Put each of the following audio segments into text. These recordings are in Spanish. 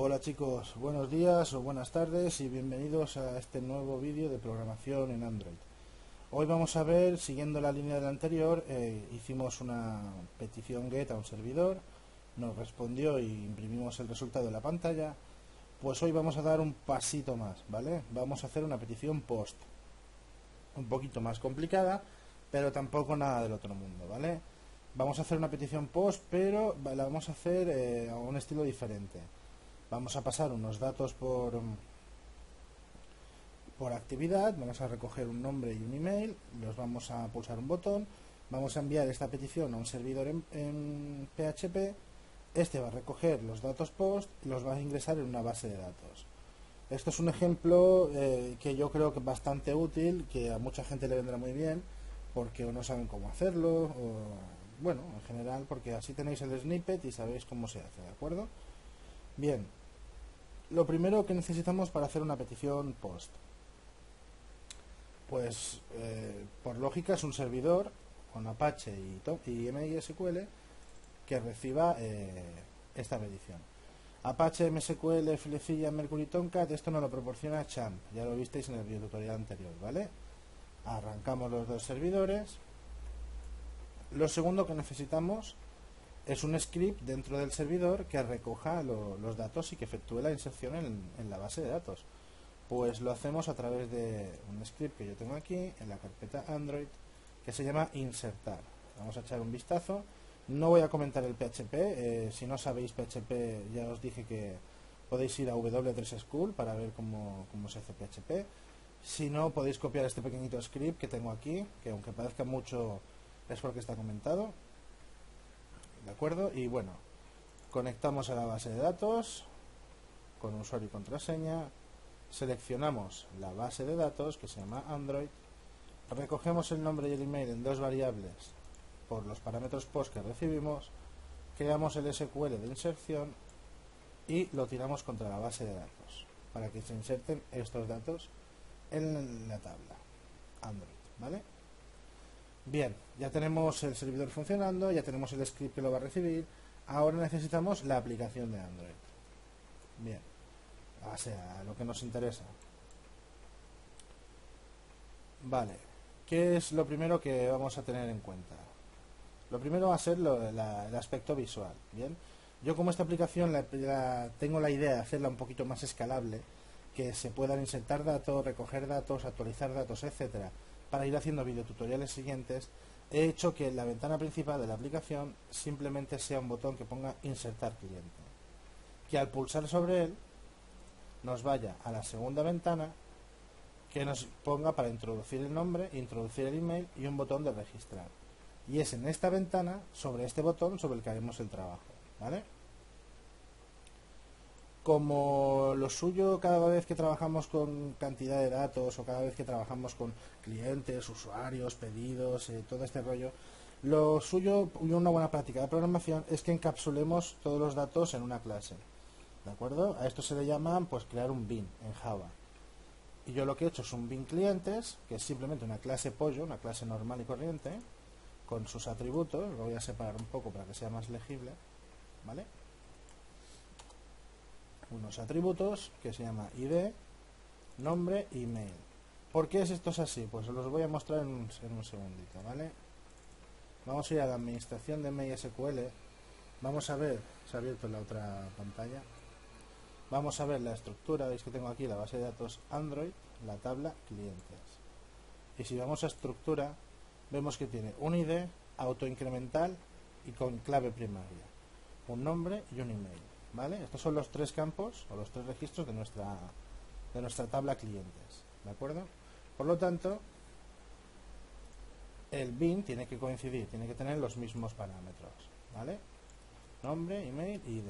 Hola chicos, buenos días o buenas tardes y bienvenidos a este nuevo vídeo de programación en Android. Hoy vamos a ver, siguiendo la línea del anterior, hicimos una petición GET a un servidor, nos respondió y imprimimos el resultado en la pantalla. Pues hoy vamos a dar un pasito más, ¿vale? Vamos a hacer una petición POST, un poquito más complicada, pero tampoco nada del otro mundo, ¿vale? Vamos a hacer una petición POST, pero la vamos a hacer a un estilo diferente. Vamos a pasar unos datos por actividad, vamos a recoger un nombre y un email, los vamos a pulsar un botón, vamos a enviar esta petición a un servidor en PHP, este va a recoger los datos POST y los va a ingresar en una base de datos. Esto es un ejemplo que yo creo que es bastante útil, que a mucha gente le vendrá muy bien, porque o no saben cómo hacerlo, o bueno, en general, porque así tenéis el snippet y sabéis cómo se hace, ¿de acuerdo? Bien, lo primero que necesitamos para hacer una petición POST, pues por lógica es un servidor con Apache y MySQL que reciba esta petición. Apache, MySQL, Flecilla, Mercury, Tomcat, esto nos lo proporciona Champ, ya lo visteis en el video tutorial anterior, ¿vale? Arrancamos los dos servidores. Lo segundo que necesitamos es un script dentro del servidor que recoja los datos y que efectúe la inserción en la base de datos. Pues lo hacemos a través de un script que yo tengo aquí en la carpeta Android que se llama insertar. Vamos a echar un vistazo. No voy a comentar el PHP, si no sabéis PHP ya os dije que podéis ir a W3 School para ver cómo se hace PHP. Si no, podéis copiar este pequeñito script que tengo aquí, que aunque parezca mucho es porque está comentado. ¿De acuerdo? Y bueno, conectamos a la base de datos con usuario y contraseña, seleccionamos la base de datos que se llama Android, recogemos el nombre y el email en dos variables por los parámetros POST que recibimos, creamos el SQL de inserción y lo tiramos contra la base de datos para que se inserten estos datos en la tabla Android, ¿vale? Bien, ya tenemos el servidor funcionando, ya tenemos el script que lo va a recibir. Ahora necesitamos la aplicación de Android. Bien, o sea, lo que nos interesa. Vale, ¿qué es lo primero que vamos a tener en cuenta? Lo primero va a ser el aspecto visual. Bien, yo como esta aplicación tengo la idea de hacerla un poquito más escalable, que se puedan insertar datos, recoger datos, actualizar datos, etcétera, para ir haciendo videotutoriales siguientes, he hecho que la ventana principal de la aplicación simplemente sea un botón que ponga insertar cliente, que al pulsar sobre él nos vaya a la segunda ventana que nos ponga para introducir el nombre, introducir el email y un botón de registrar, y es en esta ventana, sobre este botón, sobre el que haremos el trabajo, ¿vale? Como lo suyo cada vez que trabajamos con cantidad de datos o cada vez que trabajamos con clientes, usuarios, pedidos, todo este rollo, lo suyo y una buena práctica de programación es que encapsulemos todos los datos en una clase, ¿de acuerdo? A esto se le llama pues crear un bin en Java. Y yo lo que he hecho es un bin clientes, que es simplemente una clase pollo, una clase normal y corriente, con sus atributos. Lo voy a separar un poco para que sea más legible, ¿vale? Unos atributos que se llama ID, nombre y email. ¿Por qué esto es así? Pues os los voy a mostrar en un segundito, ¿vale? Vamos a ir a la administración de MySQL. Vamos a ver, se ha abierto la otra pantalla. Vamos a ver la estructura, veis que tengo aquí la base de datos Android, la tabla clientes. Y si vamos a estructura, vemos que tiene un ID autoincremental y con clave primaria, un nombre y un email. ¿Vale? Estos son los tres campos o los tres registros de nuestra tabla clientes, ¿de acuerdo? Por lo tanto, el bin tiene que coincidir, tiene que tener los mismos parámetros, ¿vale? Nombre, email y ID.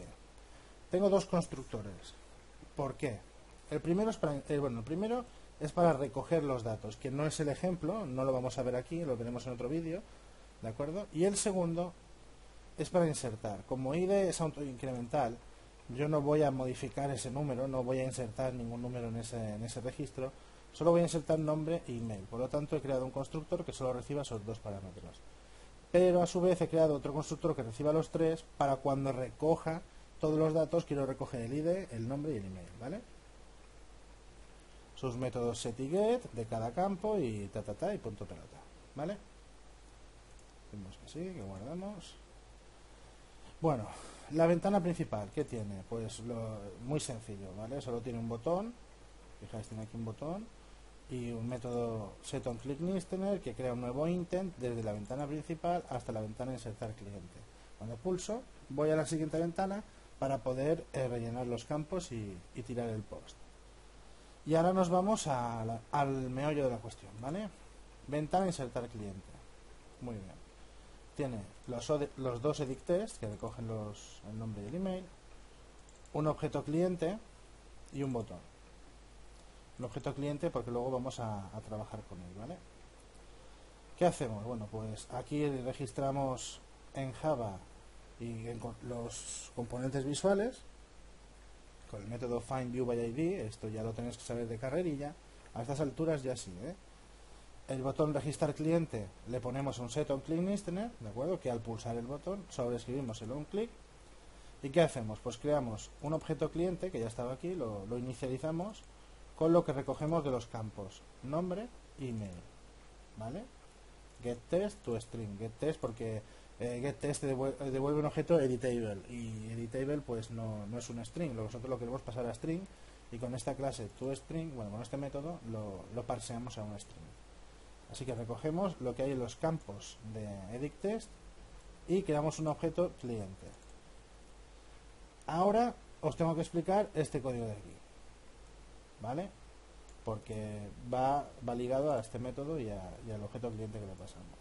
Tengo dos constructores. ¿Por qué? El primero es para recoger los datos, que no es el ejemplo, no lo vamos a ver aquí, lo veremos en otro vídeo, ¿de acuerdo? Y el segundo es para insertar. Como ID es autoincremental, yo no voy a modificar ese número, no voy a insertar ningún número en ese registro, solo voy a insertar nombre e email. Por lo tanto, he creado un constructor que solo reciba esos dos parámetros. Pero a su vez he creado otro constructor que reciba los tres para cuando recoja todos los datos quiero recoger el ID, el nombre y el email, ¿vale? Sus métodos set y get de cada campo y y punto pelota, ¿vale? Hacemos así, que guardamos. Bueno, la ventana principal, ¿qué tiene? Pues muy sencillo, ¿vale? Solo tiene un botón, fijáis, tiene aquí un botón y un método setOnClickListener que crea un nuevo intent desde la ventana principal hasta la ventana insertar cliente. Cuando pulso, voy a la siguiente ventana para poder rellenar los campos y tirar el post. Y ahora nos vamos al meollo de la cuestión, ¿vale? Ventana insertar cliente. Muy bien. Tiene los dos edit test que recogen el nombre y el email, un objeto cliente y un botón. Un objeto cliente porque luego vamos a trabajar con él, ¿vale? ¿Qué hacemos? Bueno, pues aquí registramos en Java y en los componentes visuales con el método findViewById. Esto ya lo tenéis que saber de carrerilla. A estas alturas ya sí, ¿eh? El botón registrar cliente le ponemos un setOnClickListener, ¿de acuerdo? Que al pulsar el botón sobreescribimos el onClick. ¿Y qué hacemos? Pues creamos un objeto cliente que ya estaba aquí, lo inicializamos con lo que recogemos de los campos nombre y email, ¿vale? GetTest to string, GetTest porque GetTest devuelve un objeto editable y editable pues no es un string, nosotros lo queremos pasar a string y con esta clase toString, bueno, con este método lo parseamos a un string. Así que recogemos lo que hay en los campos de editTest y creamos un objeto cliente. Ahora os tengo que explicar este código de aquí, ¿vale? Porque va ligado a este método y al objeto cliente que le pasamos.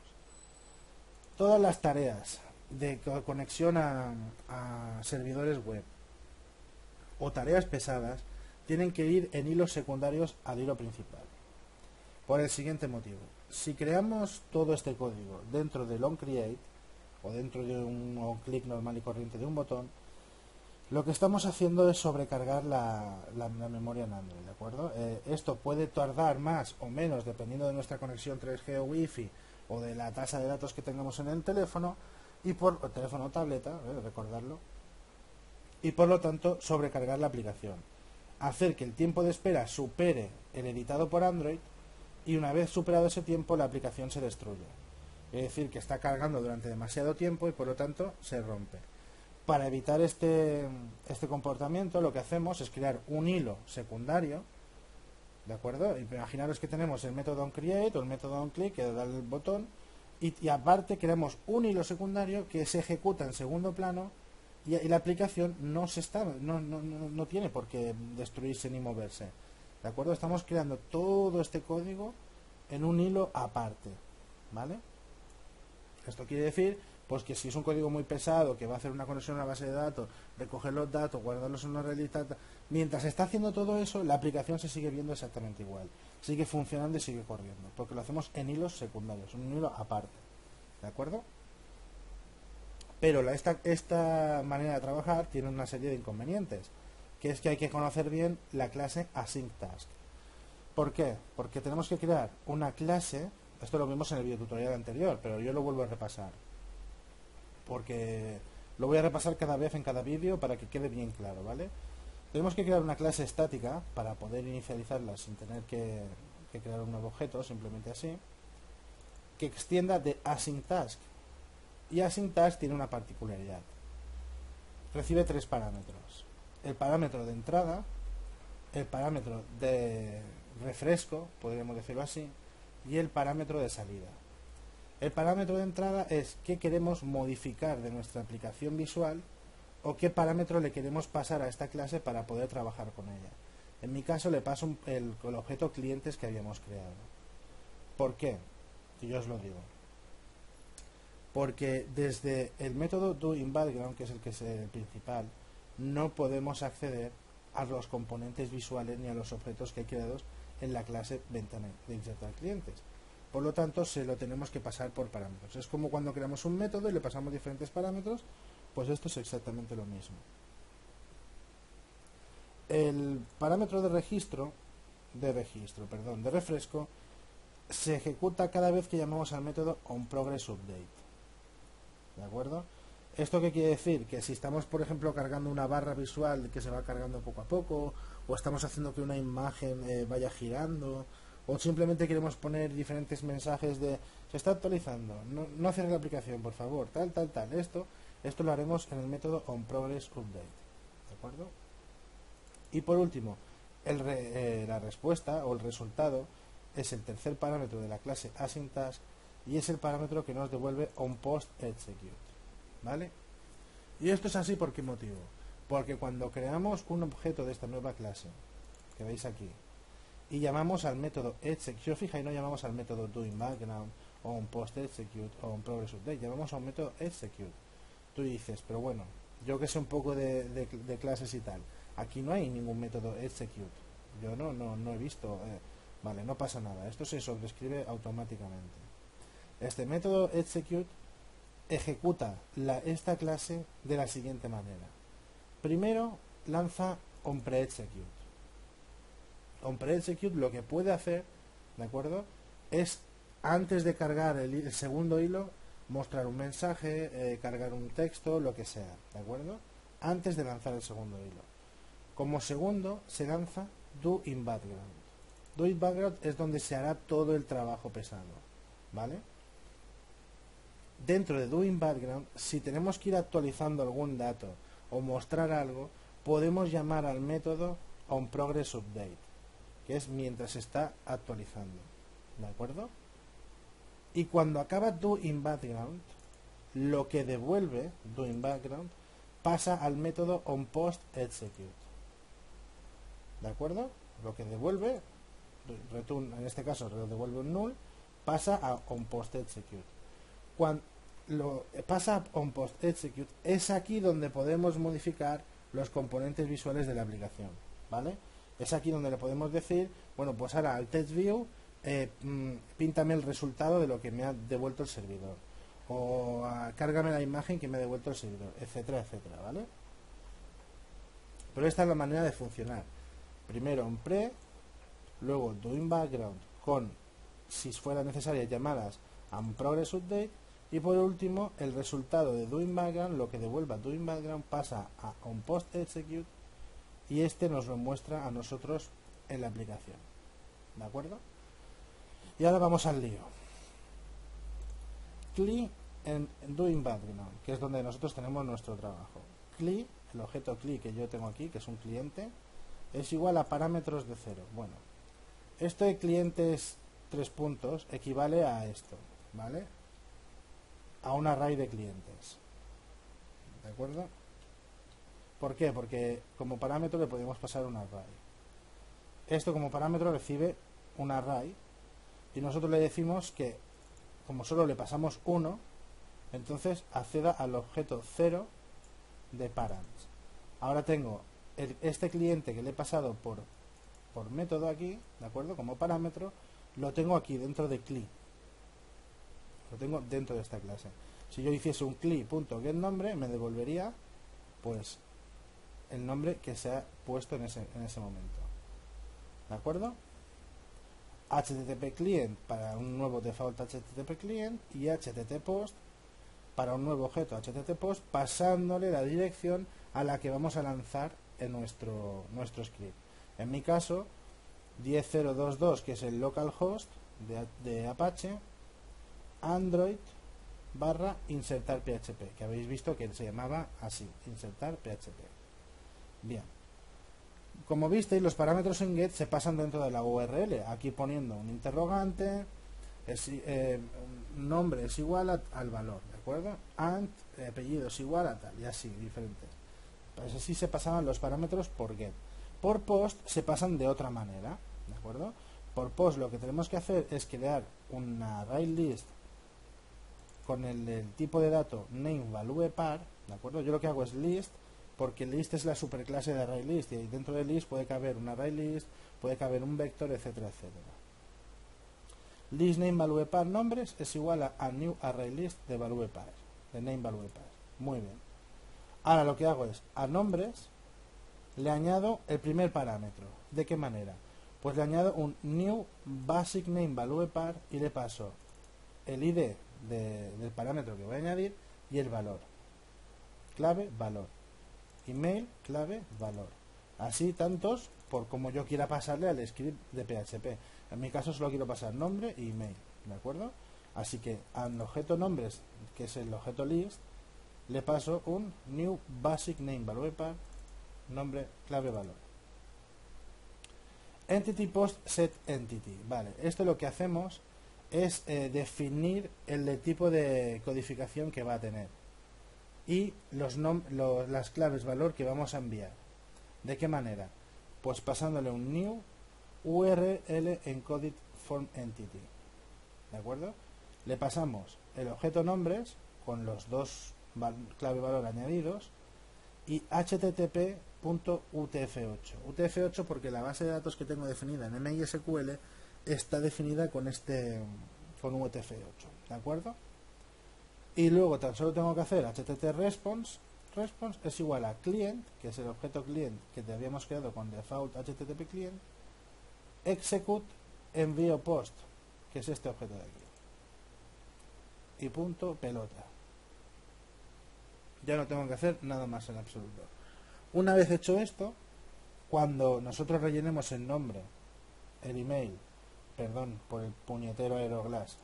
Todas las tareas de conexión a servidores web o tareas pesadas tienen que ir en hilos secundarios al hilo principal. Por el siguiente motivo. Si creamos todo este código dentro del onCreate o dentro de un onClick normal y corriente de un botón, lo que estamos haciendo es sobrecargar la memoria en Android, ¿de acuerdo? Esto puede tardar más o menos dependiendo de nuestra conexión 3G o Wi-Fi o de la tasa de datos que tengamos en el teléfono y por teléfono o tableta, recordarlo, y por lo tanto sobrecargar la aplicación, hacer que el tiempo de espera supere el editado por Android y una vez superado ese tiempo la aplicación se destruye. Es decir, que está cargando durante demasiado tiempo y por lo tanto se rompe. Para evitar este comportamiento lo que hacemos es crear un hilo secundario, ¿de acuerdo? Imaginaros que tenemos el método onCreate o el método onClick que da el botón y aparte creamos un hilo secundario que se ejecuta en segundo plano y la aplicación no tiene por qué destruirse ni moverse, ¿de acuerdo? Estamos creando todo este código en un hilo aparte, ¿vale? Esto quiere decir pues que si es un código muy pesado que va a hacer una conexión a una base de datos, recoger los datos, guardarlos en una red, mientras está haciendo todo eso, la aplicación se sigue viendo exactamente igual, sigue funcionando y sigue corriendo, porque lo hacemos en hilos secundarios, un hilo aparte, ¿de acuerdo? Pero esta manera de trabajar tiene una serie de inconvenientes, que es que hay que conocer bien la clase asyncTask. ¿Por qué? Porque tenemos que crear una clase, esto lo vimos en el videotutorial anterior, pero yo lo vuelvo a repasar, porque lo voy a repasar cada vez en cada vídeo para que quede bien claro, ¿vale? Tenemos que crear una clase estática para poder inicializarla sin tener que crear un nuevo objeto, simplemente así, que extienda de asyncTask. Y asyncTask tiene una particularidad. Recibe tres parámetros. El parámetro de entrada, el parámetro de refresco, podríamos decirlo así, y el parámetro de salida. El parámetro de entrada es qué queremos modificar de nuestra aplicación visual o qué parámetro le queremos pasar a esta clase para poder trabajar con ella. En mi caso le paso el objeto clientes que habíamos creado. ¿Por qué? Y yo os lo digo. Porque desde el método doInBackground, que es el que es el principal, no podemos acceder a los componentes visuales ni a los objetos que hay creados en la clase ventana de insertar clientes. Por lo tanto, se lo tenemos que pasar por parámetros. Es como cuando creamos un método y le pasamos diferentes parámetros, pues esto es exactamente lo mismo. El parámetro de refresco, se ejecuta cada vez que llamamos al método onProgressUpdate. ¿De acuerdo? ¿Esto qué quiere decir? Que si estamos, por ejemplo, cargando una barra visual que se va cargando poco a poco, o estamos haciendo que una imagen vaya girando, o simplemente queremos poner diferentes mensajes de se está actualizando, no cierre la aplicación, por favor, tal, esto lo haremos en el método onProgressUpdate, ¿de acuerdo? Y por último, la respuesta o el resultado es el tercer parámetro de la clase asyntask y es el parámetro que nos devuelve onPostExecute, ¿vale? Y esto es así ¿por qué motivo? Porque cuando creamos un objeto de esta nueva clase, que veis aquí, y llamamos al método execute, fijáis, no llamamos al método doInBackground o onPostExecute o onProgressUpdate, llamamos a un método execute. Tú dices, pero bueno, yo que sé un poco de clases y tal, aquí no hay ningún método execute, yo no he visto, vale, no pasa nada, esto se sobrescribe automáticamente. Este método execute ejecuta esta clase de la siguiente manera. Primero lanza onPreExecute. onPreExecute lo que puede hacer, ¿de acuerdo?, es antes de cargar el segundo hilo mostrar un mensaje, cargar un texto, lo que sea, ¿de acuerdo?, antes de lanzar el segundo hilo. Como segundo se lanza doInBackground. doInBackground es donde se hará todo el trabajo pesado, ¿vale? Dentro de doInBackground, si tenemos que ir actualizando algún dato o mostrar algo, podemos llamar al método onProgressUpdate, que es mientras se está actualizando, ¿de acuerdo? Y cuando acaba doInBackground, lo que devuelve doInBackground pasa al método onPostExecute, ¿de acuerdo? Lo que devuelve, return, en este caso devuelve un null, pasa a onPostExecute. Cuando pasa a onPostExecute, es aquí donde podemos modificar los componentes visuales de la aplicación, ¿vale? Es aquí donde le podemos decir, bueno, pues ahora al TextView píntame el resultado de lo que me ha devuelto el servidor, o cárgame la imagen que me ha devuelto el servidor, etcétera, etcétera, ¿vale? Pero esta es la manera de funcionar. Primero onPre, luego doInBackground con, si fuera necesaria, llamadas a onProgressUpdate, y por último el resultado de doInBackground, lo que devuelva doInBackground pasa a onPostExecute y este nos lo muestra a nosotros en la aplicación, ¿de acuerdo? Y ahora vamos al lío. CLI en doInBackground, que es donde nosotros tenemos nuestro trabajo. CLI, el objeto CLI que yo tengo aquí, que es un cliente, es igual a parámetros de 0. Bueno, esto de clientes 3 puntos equivale a esto, ¿vale?, a un array de clientes, ¿de acuerdo? ¿Por qué? Porque como parámetro le podemos pasar un array. Esto como parámetro recibe un array y nosotros le decimos que como solo le pasamos 1, entonces acceda al objeto 0 de params. Ahora tengo este cliente que le he pasado por método aquí, ¿de acuerdo?, como parámetro, lo tengo aquí dentro de CLI. Lo tengo dentro de esta clase. Si yo hiciese un CLI.getNombre, me devolvería pues el nombre que se ha puesto en ese momento, ¿de acuerdo? HTTP client para un nuevo default HTTP client y HTTP post para un nuevo objeto HTTP post, pasándole la dirección a la que vamos a lanzar en nuestro script. En mi caso 10.022, que es el localhost de Apache, Android /insertar PHP, que habéis visto que se llamaba así, insertar PHP. Bien, como visteis, los parámetros en get se pasan dentro de la URL, aquí poniendo un interrogante, nombre es igual al valor, ¿de acuerdo? And, apellido es igual a tal, y así, diferente. Pues así se pasaban los parámetros por get. Por post se pasan de otra manera, ¿de acuerdo? Por post lo que tenemos que hacer es crear una array list con el tipo de dato name value par, ¿de acuerdo? Yo lo que hago es list, porque list es la superclase de array list, y dentro de list puede caber un array list, puede caber un vector, etcétera, etcétera. List name value par nombres es igual a new array list de value par, de name value par. Muy bien. Ahora lo que hago es, a nombres le añado el primer parámetro. ¿De qué manera? Pues le añado un new basic name value par y le paso el ID del parámetro que voy a añadir y el valor. clave, valor. Email, clave, valor. Así tantos por como yo quiera pasarle al script de PHP. En mi caso solo quiero pasar nombre y email, ¿de acuerdo? Así que al objeto nombres, que es el objeto list, le paso un new basic name value par, nombre, clave, valor. Entity post set entity. Vale, esto lo que hacemos es definir el tipo de codificación que va a tener y las claves valor que vamos a enviar. ¿De qué manera? Pues pasándole un new URL encoded form entity. ¿De acuerdo? Le pasamos el objeto nombres con los dos clave valor añadidos y http.utf8. UTF8 porque la base de datos que tengo definida en MySQL está definida con UTF8, ¿de acuerdo? Y luego tan solo tengo que hacer http response es igual a client, que es el objeto client que te habíamos creado con default http client, execute envío post, que es este objeto de aquí, y punto pelota. Ya no tengo que hacer nada más en absoluto. Una vez hecho esto, cuando nosotros rellenemos el nombre, el email, perdón por el puñetero Aeroglass,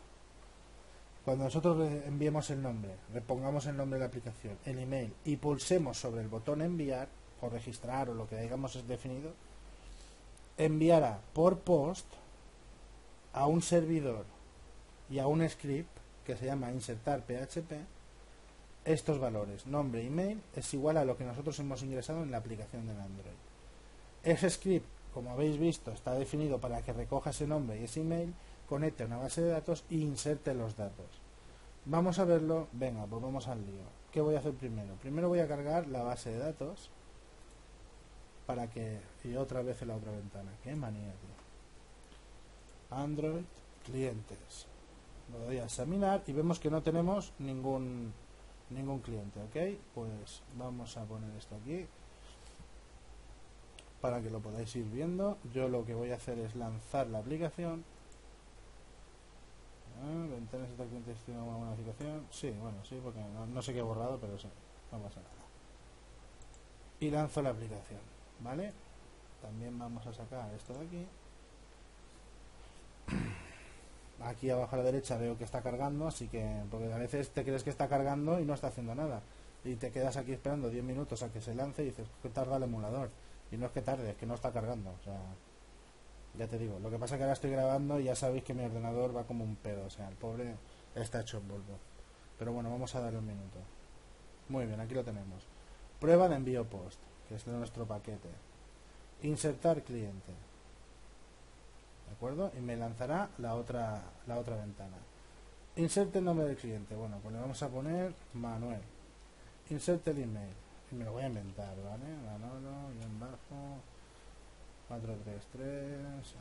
cuando nosotros enviemos el nombre, le pongamos el nombre de la aplicación, el email y pulsemos sobre el botón enviar o registrar o lo que digamos es definido, enviará por post a un servidor y a un script que se llama insertar PHP estos valores, nombre, email, es igual a lo que nosotros hemos ingresado en la aplicación del Android. Ese script, como habéis visto, está definido para que recoja ese nombre y ese email, conecte a una base de datos e inserte los datos. Vamos a verlo. Venga, pues vamos al lío. ¿Qué voy a hacer primero? Primero voy a cargar la base de datos para que... y otra vez en la otra ventana. Qué manía, tío. Android, clientes. Lo doy a examinar y vemos que no tenemos ningún cliente, ¿ok? Pues vamos a poner esto aquí para que lo podáis ir viendo. Yo lo que voy a hacer es lanzar la aplicación. Ventanas de cliente tiene una buena aplicación. Sí, bueno, sí, porque no sé qué he borrado, pero sí, no pasa nada. Y lanzo la aplicación, ¿vale? También vamos a sacar esto de aquí. Aquí abajo a la derecha veo que está cargando, así que, porque a veces te crees que está cargando y no está haciendo nada. Y te quedas aquí esperando 10 minutos a que se lance y dices que tarda el emulador. Y no es que tarde, es que no está cargando. O sea, ya te digo, lo que pasa es que ahora estoy grabando y ya sabéis que mi ordenador va como un pedo. O sea, el pobre está hecho en polvo. Pero bueno, vamos a darle un minuto. Muy bien, aquí lo tenemos. Prueba de envío post, que es de nuestro paquete. Insertar cliente. ¿De acuerdo? Y me lanzará la otra ventana. Inserte el nombre del cliente. Bueno, pues le vamos a poner Manuel. Inserte el email. Y me lo voy a inventar, ¿vale? Manolo-bajo 433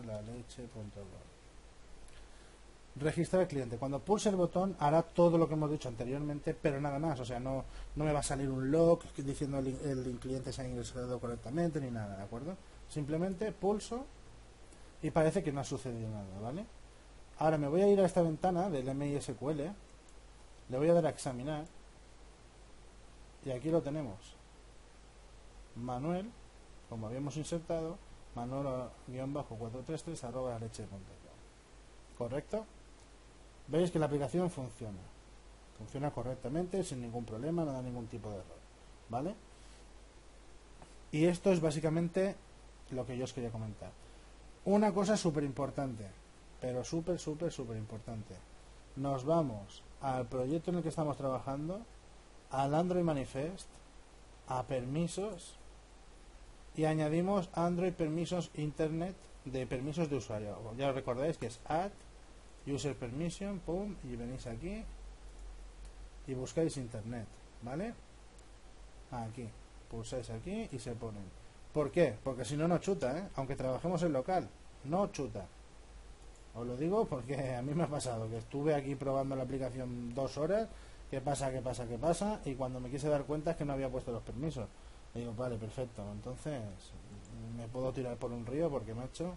@laleche.com. Registrar el cliente. Cuando pulse el botón hará todo lo que hemos dicho anteriormente, pero nada más. O sea, no me va a salir un log diciendo el cliente se ha ingresado correctamente ni nada, ¿de acuerdo? Simplemente pulso y parece que no ha sucedido nada, ¿vale? Ahora me voy a ir a esta ventana del MySQL, le voy a dar a examinar y aquí lo tenemos. Manuel, como habíamos insertado, Manolo-433 @leche.com. ¿Correcto? Veis que la aplicación funciona correctamente, sin ningún problema, no da ningún tipo de error, ¿vale? Y esto es básicamente lo que yo os quería comentar. Una cosa súper importante, pero súper importante. Nos vamos al proyecto en el que estamos trabajando, al Android Manifest, a permisos y añadimos Android permisos Internet de permisos de usuario. Ya os recordáis que es add user permission, pum, y venís aquí y buscáis Internet, ¿vale? Aquí, pulsáis aquí y se ponen. ¿Por qué? Porque si no, no chuta, ¿eh? Aunque trabajemos en local, no chuta. Os lo digo porque a mí me ha pasado que estuve aquí probando la aplicación 2 horas. ¿Qué pasa? Y cuando me quise dar cuenta es que no había puesto los permisos. Y digo, vale, perfecto. Entonces me puedo tirar por un río porque me ha hecho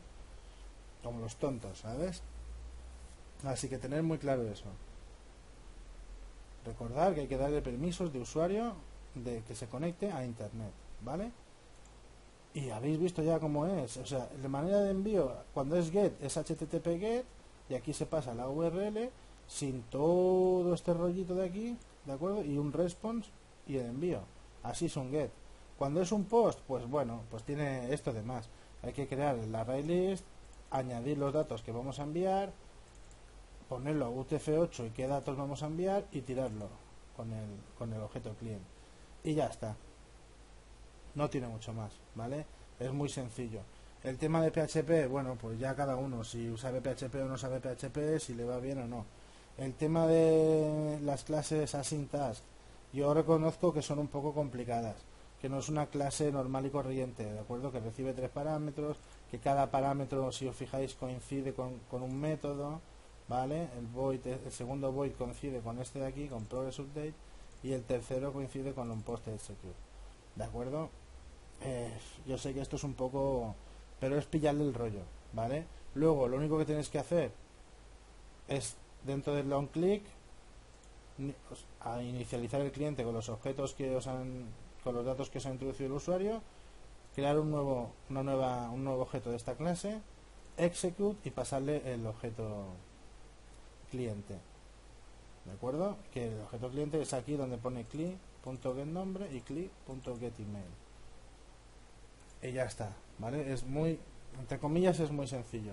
como los tontos, ¿sabes? Así que tener muy claro eso. Recordar que hay que darle permisos de usuario de que se conecte a internet, ¿vale? Y habéis visto ya cómo es, o sea, la manera de envío cuando es get es http get y aquí se pasa la URL sin todo este rollito de aquí, ¿de acuerdo? Y un response y el envío. Así es un get. Cuando es un post, pues bueno, pues tiene esto de más. Hay que crear el array list, añadir los datos que vamos a enviar, ponerlo a UTF-8 y qué datos vamos a enviar y tirarlo con el objeto client. Y ya está. No tiene mucho más, ¿vale? Es muy sencillo. El tema de PHP, bueno, pues ya cada uno, si sabe PHP o no sabe PHP, si le va bien o no. El tema de las clases async-task, yo reconozco que son un poco complicadas, que no es una clase normal y corriente, ¿de acuerdo? Que recibe 3 parámetros, que cada parámetro, si os fijáis, coincide con un método, ¿vale? El segundo void coincide con este de aquí, con progress update, y el tercero coincide con un post execute, ¿de acuerdo? Yo sé que esto es un poco, pero es pillarle el rollo, ¿vale? Luego lo único que tenéis que hacer es dentro del long click a inicializar el cliente con los objetos que con los datos que os ha introducido el usuario, crear un nuevo objeto de esta clase, execute y pasarle el objeto cliente, ¿de acuerdo? Que el objeto cliente es aquí donde pone cli.getNombre y cli.getEmail. Y ya está, ¿vale? Es muy, entre comillas, es muy sencillo.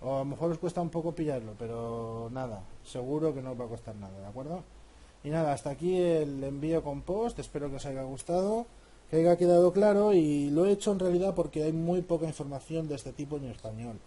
O a lo mejor os cuesta un poco pillarlo, pero nada, seguro que no os va a costar nada, ¿de acuerdo? Y nada, hasta aquí el envío con post, espero que os haya gustado, que haya quedado claro, y lo he hecho en realidad porque hay muy poca información de este tipo en español.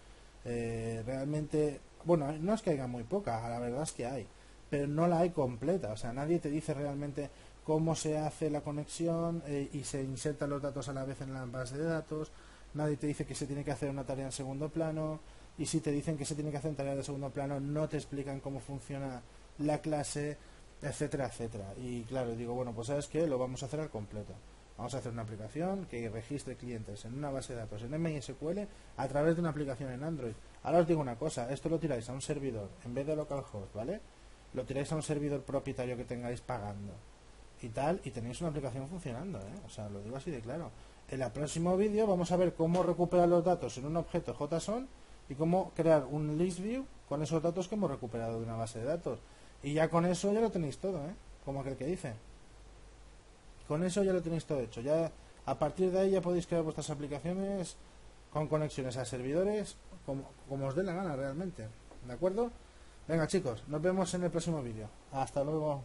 Realmente, bueno, no es que haya muy poca, la verdad es que hay, pero no la hay completa, o sea, nadie te dice realmente cómo se hace la conexión y se insertan los datos a la vez en la base de datos. Nadie te dice que se tiene que hacer una tarea en segundo plano, y si te dicen que se tiene que hacer tarea de segundo plano no te explican cómo funciona la clase, etcétera, etcétera. Y claro, digo, bueno, pues sabes que lo vamos a hacer al completo. Vamos a hacer una aplicación que registre clientes en una base de datos en MySQL a través de una aplicación en Android. Ahora os digo una cosa, esto lo tiráis a un servidor en vez de localhost, ¿vale? Lo tiráis a un servidor propietario que tengáis pagando y tal, y tenéis una aplicación funcionando, ¿eh? O sea, lo digo así de claro. En el próximo vídeo vamos a ver cómo recuperar los datos en un objeto JSON y cómo crear un list view con esos datos que hemos recuperado de una base de datos. Y ya con eso ya lo tenéis todo, ¿eh? Como aquel que dice. Con eso ya lo tenéis todo hecho. Ya a partir de ahí ya podéis crear vuestras aplicaciones con conexiones a servidores como os dé la gana realmente. ¿De acuerdo? Venga chicos, nos vemos en el próximo vídeo. Hasta luego.